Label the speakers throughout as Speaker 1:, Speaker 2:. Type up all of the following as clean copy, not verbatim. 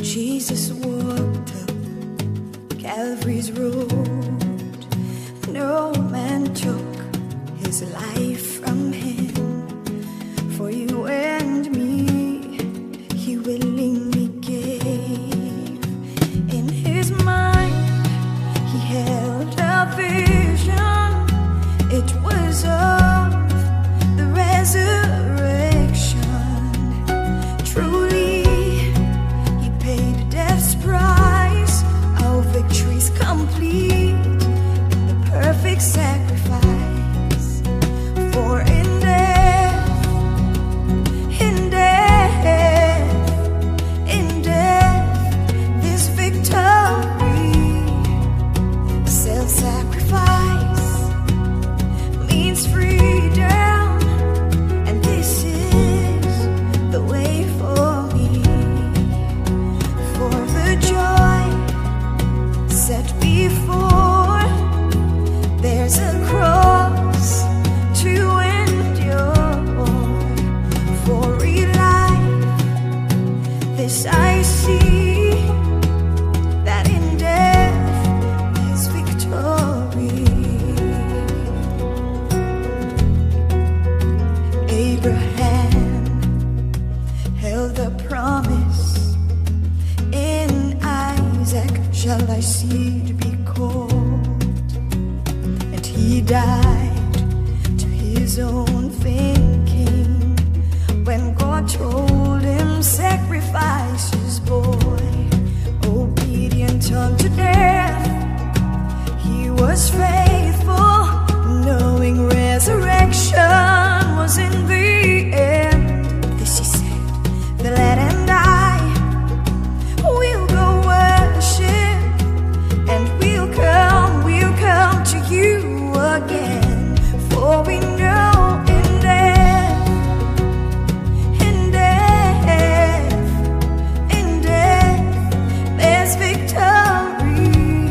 Speaker 1: Jesus walked up Calvary's road. No man took his life from him. For you and me, he willingly gave. In his mind, he held a vision. It was of the resurrection. Truly, price, our victory's complete in the perfect sacrifice. For in death, this victory. Self-sacrifice means freedom, and this is the way for me. For the joy set before, there's a cross to endure. For real life, this I see, that in death is victory. Abraham held the promise, shall thy seed be called? And he died to his own thinking when God told him, sacrifice his boy. Obedient unto death, he was faithful, knowing resurrection was in the end. This he said, the lad and I will go worship, and we'll come to you again. For we know in death, there's victory.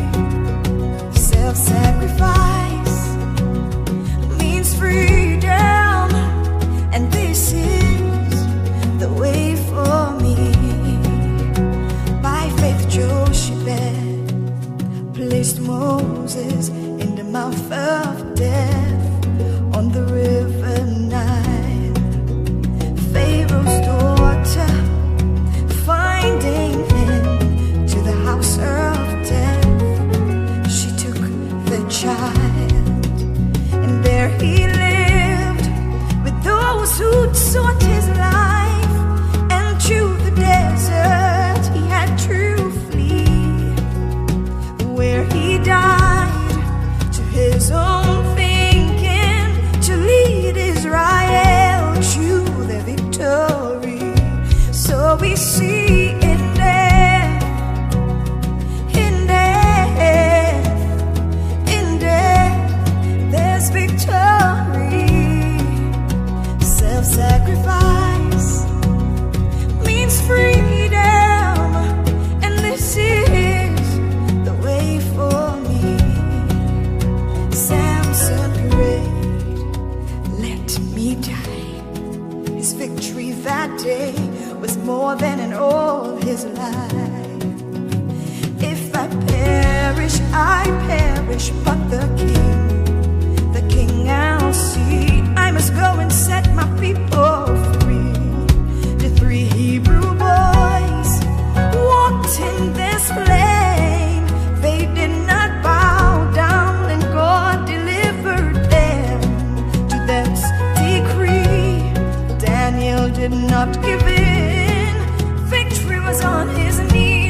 Speaker 1: Self-sacrifice means freedom, and this is the way for me. By faith Joshebed placed Moses in the mouth of death on the river Nile. Pharaoh's daughter, finding him to the house of death, she took the child, and there he lived with those who'd sought his life, and to the desert he had to flee, where he died to his own thinking, to lead Israel to their victory. So we see in death, there's victory. Self-sacrifice means freedom, and this is the way for me. Samson prayed, let me die. His victory that day was more than in all his life. If I perish, I perish, but the king I'll see. I must go and set my people free. The 3 Hebrew boys walked in this flame. They did not bow down, and God delivered them to that decree. Daniel did not give in. Victory was on his knees.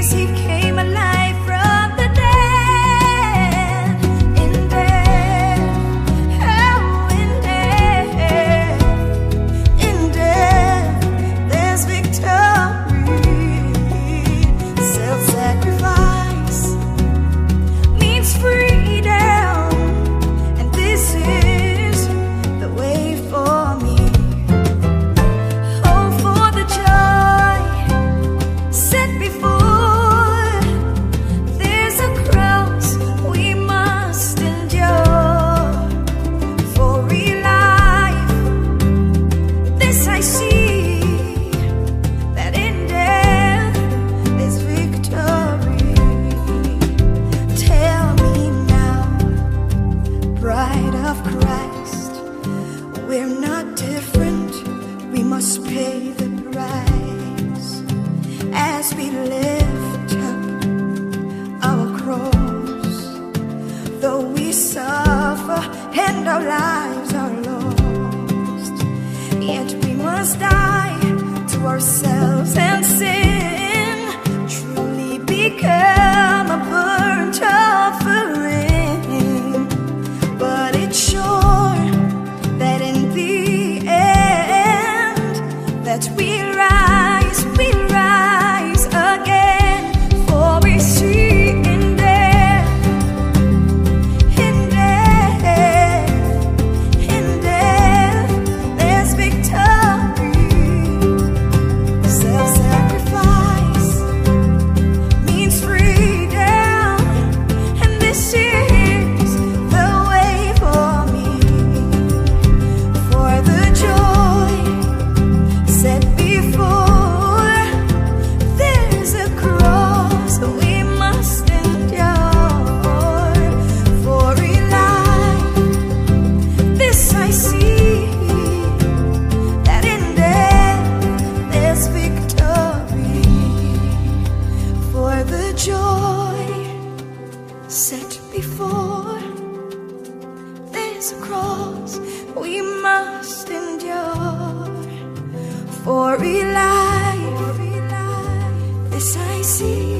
Speaker 1: and our lives are lost. Yet we must die to ourselves and sin, truly become a burnt offering. But it's sure that in the end that we rise again. For we see in death there's victory. Self-sacrifice means freedom, and this is the way for me. For the joy set before, there's a cross we must endure. For in life this I see, that in death there's victory. For the joy set before, there's a cross we must endure. For in life this I see,